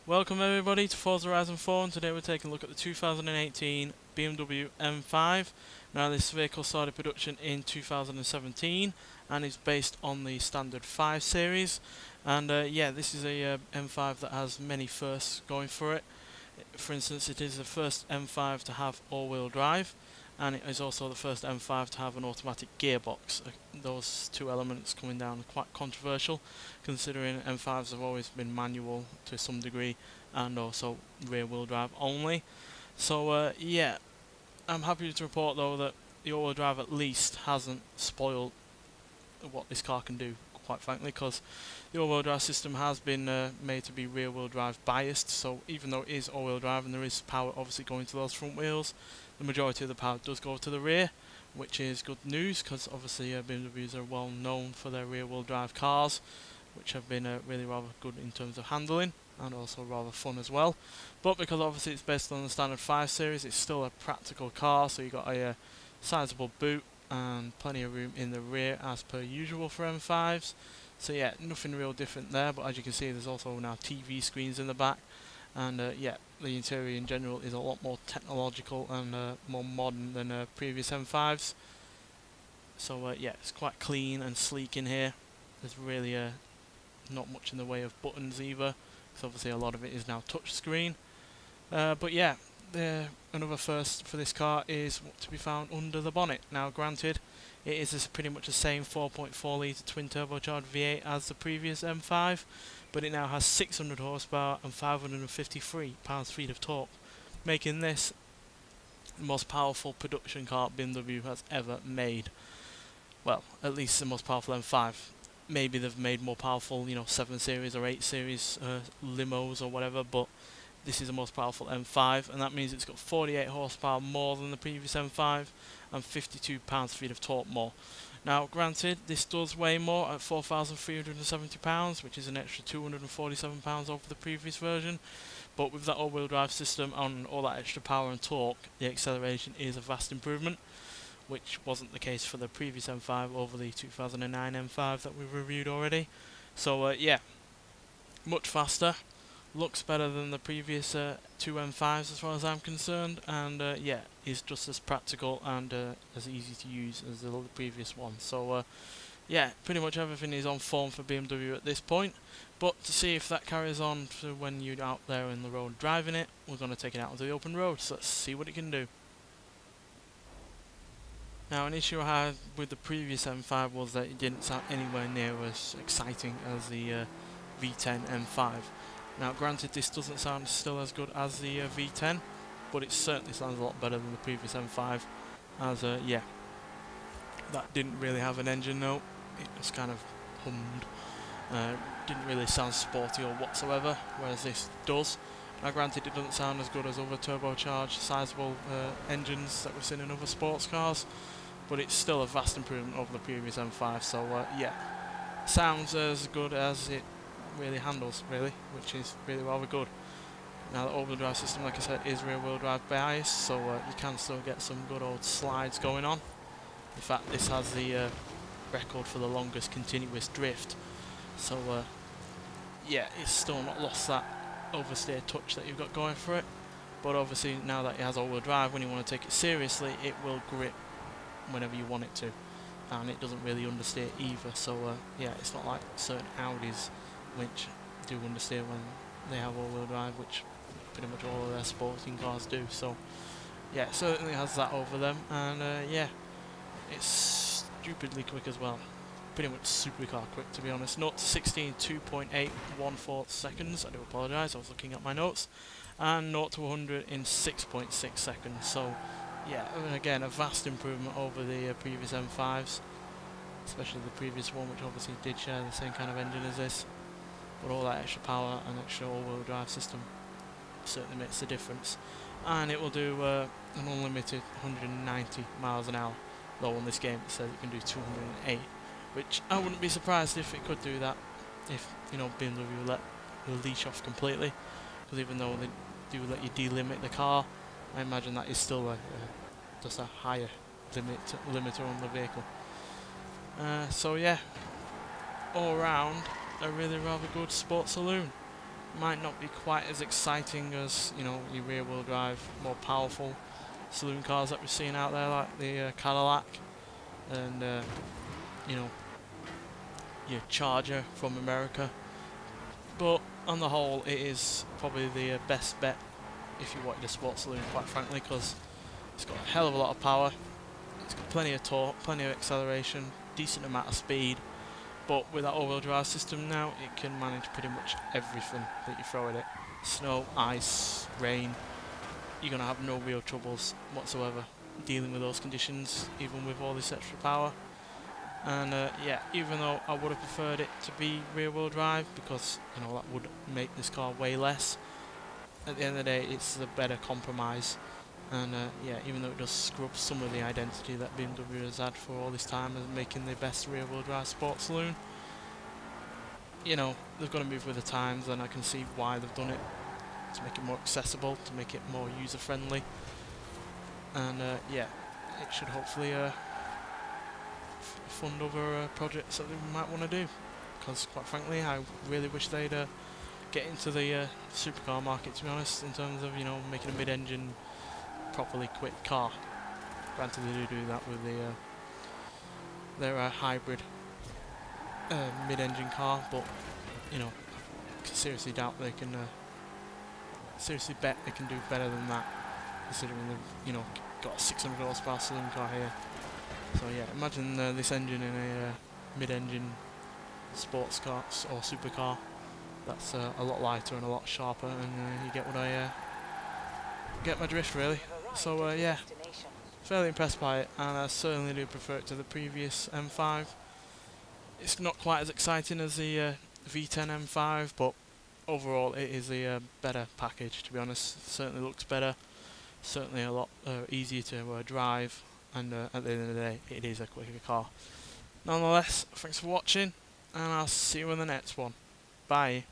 Welcome everybody to Forza Horizon 4, and today we're taking a look at the 2018 BMW M5. Now this vehicle started production in 2017 and is based on the standard 5 series, and yeah, this is a M5 that has many firsts going for it. For instance, it is the first M5 to have all-wheel drive, and it is also the first M5 to have an automatic gearbox. Those two elements coming down are quite controversial, considering M5s have always been manual to some degree and also rear-wheel drive only. So yeah, I'm happy to report though that the all-wheel drive at least hasn't spoiled what this car can do, quite frankly, because the all-wheel drive system has been made to be rear-wheel drive biased. So even though it is all-wheel drive and there is power obviously going to those front wheels, the majority of the power does go to the rear, which is good news because obviously BMWs are well known for their rear-wheel drive cars, which have been really rather good in terms of handling and also rather fun as well. But because obviously it's based on the standard 5 series, it's still a practical car, so you've got a sizable boot and plenty of room in the rear as per usual for M5s. So yeah, nothing real different there, but as you can see there's also now TV screens in the back, and yeah, the interior in general is a lot more technological and more modern than previous M5s. So yeah, it's quite clean and sleek in here. There's really not much in the way of buttons either, because obviously a lot of it is now touchscreen. But yeah, another first for this car is to be found under the bonnet. Now granted, it is pretty much the same 4.4 litre twin turbocharged V8 as the previous M5, but it now has 600 horsepower and 553 pounds-feet of torque, making this the most powerful production car BMW has ever made. Well, at least the most powerful M5. Maybe they've made more powerful, 7 Series or 8 Series limos or whatever, but this is the most powerful M5, and that means it's got 48 horsepower more than the previous M5 and 52 pounds-feet of torque more. Now granted, this does weigh more at 4,370 pounds, which is an extra 247 pounds over the previous version, but with that all-wheel drive system and all that extra power and torque, the acceleration is a vast improvement, which wasn't the case for the previous M5 over the 2009 M5 that we've reviewed already. So yeah, much faster, looks better than the previous two M5s as far as I'm concerned, and yeah, is just as practical and as easy to use as the previous one. So yeah, pretty much everything is on form for BMW at this point, but to see if that carries on to when you're out there in the road driving it, we're going to take it out onto the open road, so let's see what it can do. Now, an issue I had with the previous M5 was that it didn't sound anywhere near as exciting as the V10 M5. Now granted, this doesn't sound still as good as the V10, but it certainly sounds a lot better than the previous M5, as yeah, that didn't really have an engine note, it just kind of hummed, didn't really sound sporty or whatsoever, whereas this does. Now granted, it doesn't sound as good as other turbocharged sizable engines that we've seen in other sports cars, but it's still a vast improvement over the previous M5, so yeah, sounds as good as it really handles, really, which is really rather good. Now the all-wheel drive system, like I said, is rear-wheel drive biased, so you can still get some good old slides going on. In fact, this has the record for the longest continuous drift, so yeah, it's still not lost that oversteer touch that you've got going for it, but obviously now that it has all-wheel drive, when you want to take it seriously, it will grip whenever you want it to, and it doesn't really understeer either, so yeah, it's not like certain Audis which do understeer when they have all-wheel drive, which pretty much all of their sporting cars do. So yeah, it certainly has that over them, and yeah, it's stupidly quick as well. Pretty much supercar quick, to be honest. 0 to 60 in 2.814 seconds. I do apologise, I was looking at my notes. And 0 to 100 in 6.6 seconds. So yeah, again, a vast improvement over the previous M5s, especially the previous one, which obviously did share the same kind of engine as this. But all that extra power and extra all-wheel drive system certainly makes a difference, and it will do an unlimited 190 miles an hour, though on this game it says it can do 208, which I wouldn't be surprised if it could do that, if BMW let the leash off completely, because even though they do let you delimit the car, I imagine that is still just a higher limiter on the vehicle. So yeah, all round a really rather good sports saloon. Might not be quite as exciting as, you know, your rear wheel drive, more powerful saloon cars that we're seeing out there, like the Cadillac and you know, your Charger from America. But on the whole, it is probably the best bet if you wanted a sports saloon, quite frankly, because it's got a hell of a lot of power, it's got plenty of torque, plenty of acceleration, decent amount of speed. But with that all-wheel drive system now, it can manage pretty much everything that you throw at it. Snow, ice, rain. You're going to have no real troubles whatsoever dealing with those conditions, even with all this extra power. And yeah, even though I would have preferred it to be rear-wheel drive, because you know that would make this car way less, at the end of the day it's the better compromise. And yeah, even though it does scrub some of the identity that BMW has had for all this time as making the best rear-wheel drive sports saloon, you know, they've got to move with the times, and I can see why they've done it, to make it more accessible, to make it more user-friendly. And yeah, it should hopefully fund other projects that they might want to do, because quite frankly I really wish they'd get into the supercar market, to be honest, in terms of, you know, making a mid-engine properly quick car. Granted they do that with their hybrid mid-engine car, but you know, I seriously doubt they can seriously bet they can do better than that, considering they've, you know, got a 600 horsepower saloon car here. So yeah, imagine this engine in a mid-engine sports car or supercar. That's a lot lighter and a lot sharper, and you get what I get my drift, really. So yeah, fairly impressed by it, and I certainly do prefer it to the previous M5. It's not quite as exciting as the V10 M5, but overall it is a better package, to be honest. It certainly looks better, certainly a lot easier to drive, and at the end of the day it is a quicker car. Nonetheless, thanks for watching, and I'll see you in the next one. Bye.